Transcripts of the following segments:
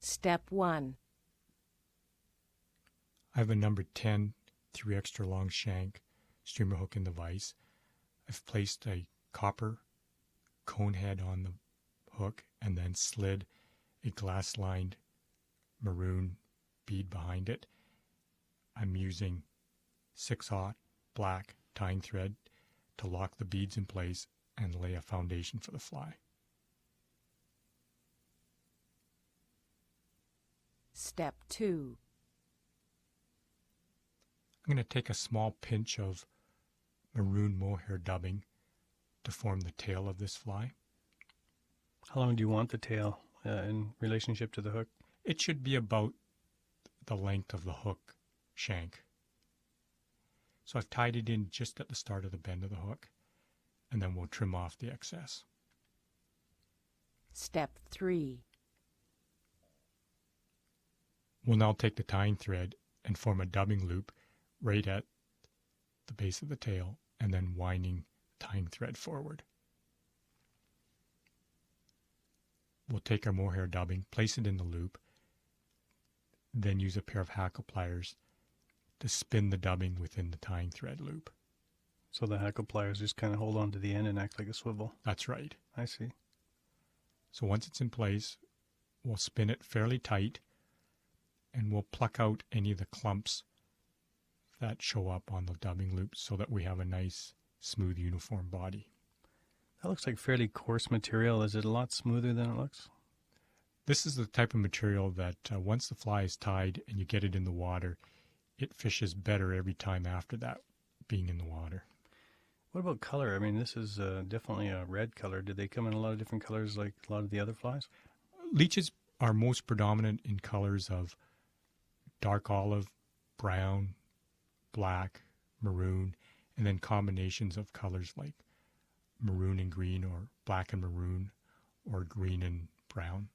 Step 1. I have a number 10 3 extra long shank streamer hook in the vise. I've placed a copper cone head on the hook and then slid a glass lined maroon bead behind it. I'm using 6/0 black tying thread to lock the beads in place and lay a foundation for the fly. Step 2. I'm going to take a small pinch of maroon mohair dubbing to form the tail of this fly. How long do you want the tail in relationship to the hook? It should be about the length of the hook shank. So I've tied it in just at the start of the bend of the hook, and then we'll trim off the excess. Step 3. We'll now take the tying thread and form a dubbing loop right at the base of the tail, and then winding the tying thread forward. We'll take our mohair dubbing, place it in the loop, then use a pair of hackle pliers to spin the dubbing within the tying thread loop. So the hackle pliers just kind of hold on to the end and act like a swivel. That's right. I see. So once it's in place, we'll spin it fairly tight, and we'll pluck out any of the clumps that show up on the dubbing loop so that we have a nice, smooth, uniform body. That looks like fairly coarse material. Is it a lot smoother than it looks? This is the type of material that once the fly is tied and you get it in the water, it fishes better every time after that being in the water. What about color? I mean, this is definitely a red color. Did they come in a lot of different colors like a lot of the other flies? Leeches are most predominant in colors of dark olive, brown, black, maroon, and then combinations of colors like maroon and green, or black and maroon, or green and brown.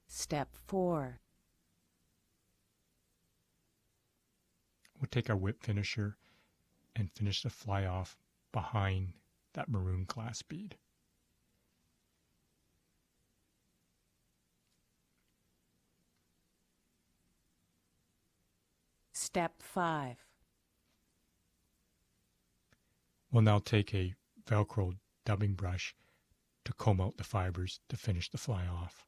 Step 4. We'll take our whip finisher and finish the fly off behind that maroon glass bead. Step 5. We'll now take a Velcro dubbing brush to comb out the fibers to finish the fly off.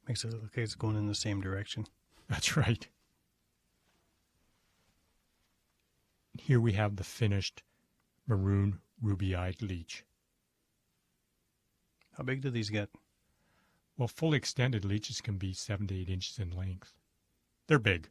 Makes it look like it's going in the same direction. That's right. Here we have the finished maroon Ruby Eyed Leech. How big do these get? Well, fully extended leeches can be 7 to 8 inches in length. They're big.